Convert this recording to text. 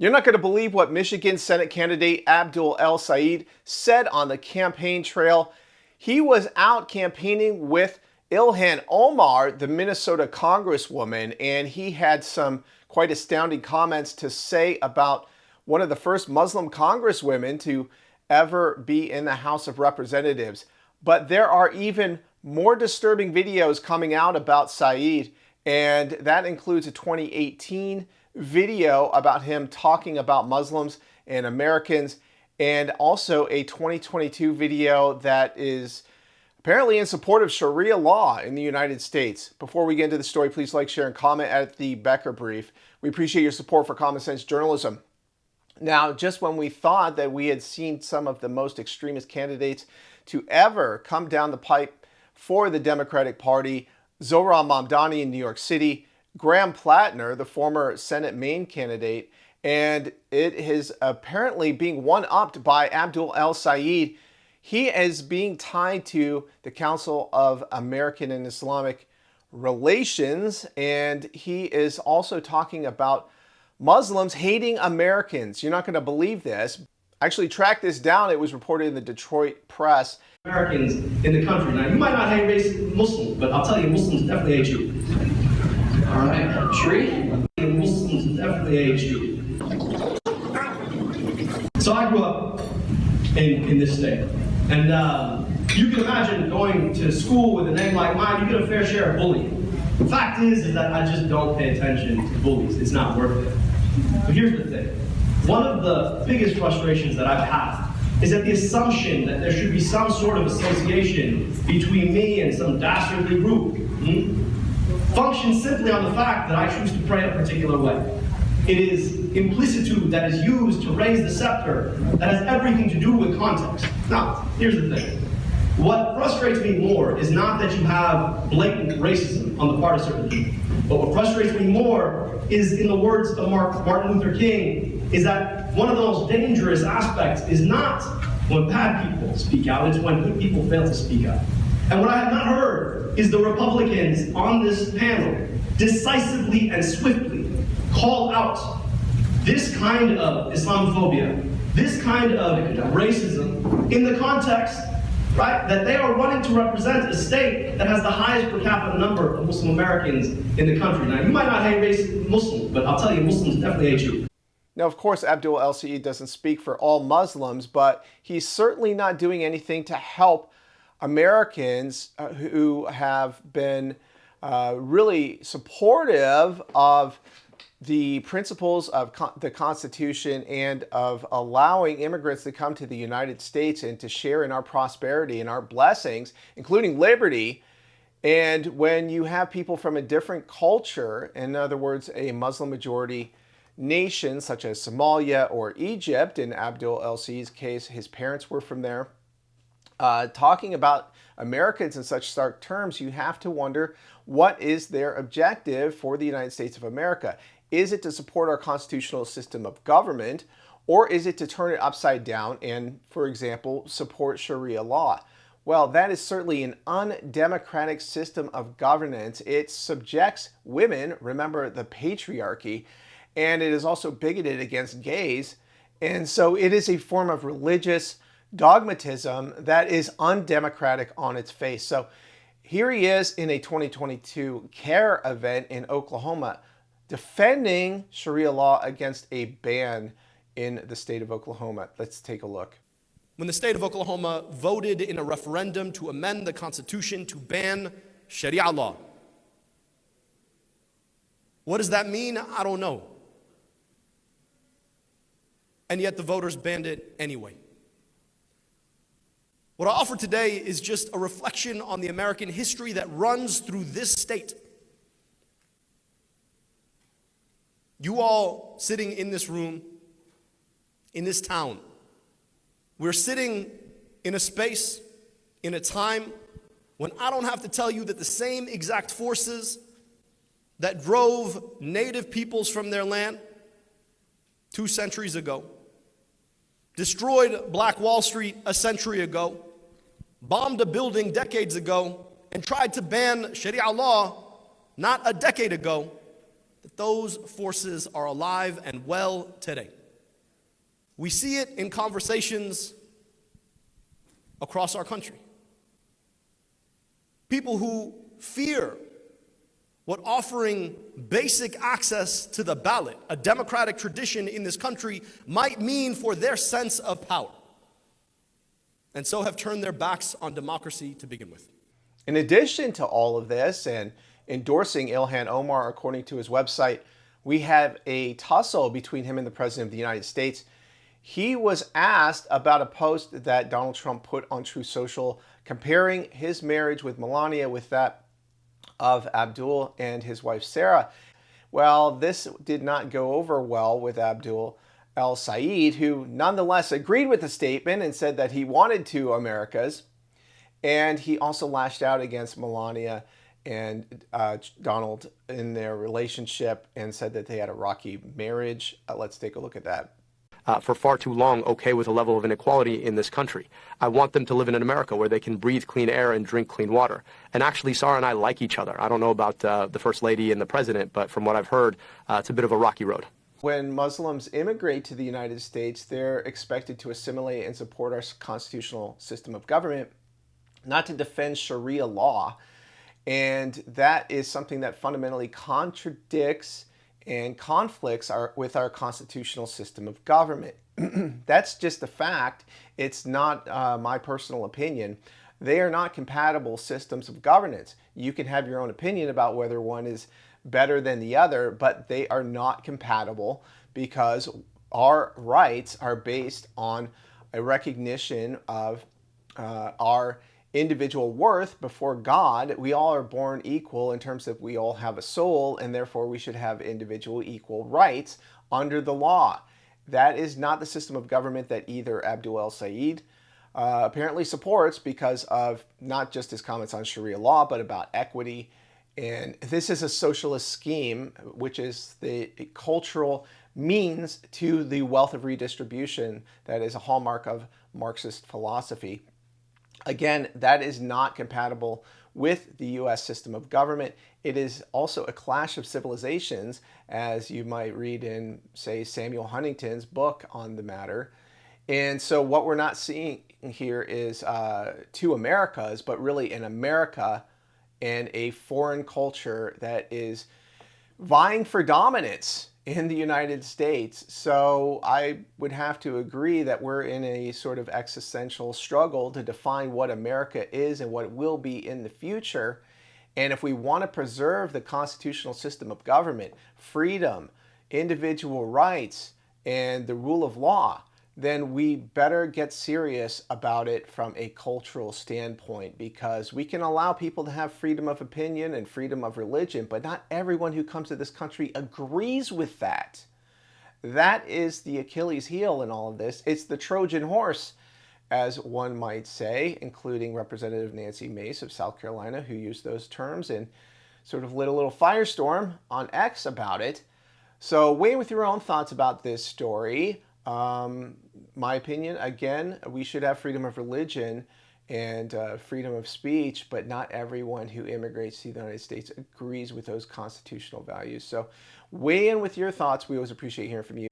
You're not going to believe what Michigan Senate candidate Abdul El-Sayed said on the campaign trail. He was out campaigning with Ilhan Omar, the Minnesota congresswoman, and he had some quite astounding comments to say about one of the first Muslim congresswomen to ever be in the House of Representatives. But there are even more disturbing videos coming out about Saeed, and that includes a 2018 video about him talking about Muslims and Americans, and also a 2022 video that is apparently in support of Sharia law in the United States. Before we get into the story, please like, share, and comment at the Becker Brief. We appreciate your support for common sense journalism. Now, just when we thought that we had seen some of the most extremist candidates to ever come down the pipe for the Democratic Party, Zohran Mamdani in New York City, Graham Plattner, the former Senate Maine candidate, and it is apparently being one-upped by Abdul El-Sayed. He is being tied to the Council of American and Islamic Relations, and he is also talking about Muslims hating Americans. You're not going to believe this. I actually tracked this down. It was reported in the Detroit Press. Americans in the country. Now, you might not hate racist Muslims, but I'll tell you, Muslims definitely hate you. All right, Tree? Muslims definitely hate you. So I grew up in this state, and you can imagine going to school with a name like mine, you get a fair share of bullying. The fact is that I just don't pay attention to bullies. It's not worth it. But here's the thing. One of the biggest frustrations that I've had is that the assumption that there should be some sort of association between me and some dastardly group functions simply on the fact that I choose to pray a particular way. It is implicitude that is used to raise the scepter that has everything to do with context. Now, here's the thing. What frustrates me more is not that you have blatant racism on the part of certain people, but what frustrates me more is, in the words of Martin Luther King, is that one of the most dangerous aspects is not when bad people speak out, it's when good people fail to speak out. And what I have not heard is the Republicans on this panel decisively and swiftly call out this kind of Islamophobia, this kind of racism in the context, right, that they are running to represent a state that has the highest per capita number of Muslim Americans in the country. Now, you might not hate racist Muslims, but I'll tell you, Muslims definitely hate you. Now, of course, Abdul El-Sayed doesn't speak for all Muslims, but he's certainly not doing anything to help Americans who have been really supportive of the principles of the Constitution and of allowing immigrants to come to the United States and to share in our prosperity and our blessings, including liberty. And when you have people from a different culture, in other words, a Muslim majority nation such as Somalia or Egypt, in Abdul El-Sayed's case, his parents were from there, talking about Americans in such stark terms, you have to wonder, what is their objective for the United States of America? Is it to support our constitutional system of government, or is it to turn it upside down and, for example, support Sharia law? Well, that is certainly an undemocratic system of governance. It subjects women, remember the patriarchy, and it is also bigoted against gays. And so it is a form of religious dogmatism that is undemocratic on its face. So here he is in a 2022 CARE event in Oklahoma, defending Sharia law against a ban in the state of Oklahoma. Let's take a look. When the state of Oklahoma voted in a referendum to amend the Constitution to ban Sharia law. What does that mean? I don't know. And yet the voters banned it anyway. What I offer today is just a reflection on the American history that runs through this state. You all sitting in this room, in this town, we're sitting in a space, in a time when I don't have to tell you that the same exact forces that drove native peoples from their land 2 centuries ago, destroyed Black Wall Street a century ago, bombed a building decades ago, and tried to ban Sharia law not a decade ago, that those forces are alive and well today. We see it in conversations across our country. People who fear what offering basic access to the ballot, a democratic tradition in this country, might mean for their sense of power, and so have turned their backs on democracy to begin with. In addition to all of this and endorsing Ilhan Omar, according to his website, we have a tussle between him and the President of the United States. He was asked about a post that Donald Trump put on Truth Social comparing his marriage with Melania with that of Abdul and his wife Sarah. Well, this did not go over well with Abdul El-Sayed, who nonetheless agreed with the statement and said that he wanted two Americas. And he also lashed out against Melania and Donald in their relationship and said that they had a rocky marriage. Let's take a look at that. For far too long, okay with a level of inequality in this country. I want them to live in an America where they can breathe clean air and drink clean water. And actually, Sarah and I like each other. I don't know about the First Lady and the President, but from what I've heard, it's a bit of a rocky road. When Muslims immigrate to the United States, they're expected to assimilate and support our constitutional system of government, not to defend Sharia law. And that is something that fundamentally contradicts and conflicts with our constitutional system of government. That's just a fact. It's not my personal opinion. They are not compatible systems of governance. You can have your own opinion about whether one is better than the other, but they are not compatible because our rights are based on a recognition of our individual worth before God. We all are born equal in terms of we all have a soul, and therefore we should have individual equal rights under the law. That is not the system of government that either Abdul El-Sayed apparently supports because of not just his comments on Sharia law, but about equity. And this is a socialist scheme, which is the cultural means to the wealth of redistribution that is a hallmark of Marxist philosophy. Again, that is not compatible with the U.S. system of government. It is also a clash of civilizations, as you might read in, say, Samuel Huntington's book on the matter. And so what we're not seeing here is two Americas, but really an America and a foreign culture that is vying for dominance in the United States. So I would have to agree that we're in a sort of existential struggle to define what America is and what it will be in the future. And if we want to preserve the constitutional system of government, freedom, individual rights, and the rule of law, then we better get serious about it from a cultural standpoint, because we can allow people to have freedom of opinion and freedom of religion, but not everyone who comes to this country agrees with that. That is the Achilles heel in all of this. It's the Trojan horse, as one might say, including Representative Nancy Mace of South Carolina, who used those terms and sort of lit a little firestorm on X about it. So weigh in with your own thoughts about this story. My opinion, again, we should have freedom of religion and freedom of speech, but not everyone who immigrates to the United States agrees with those constitutional values. So weigh in with your thoughts. We always appreciate hearing from you.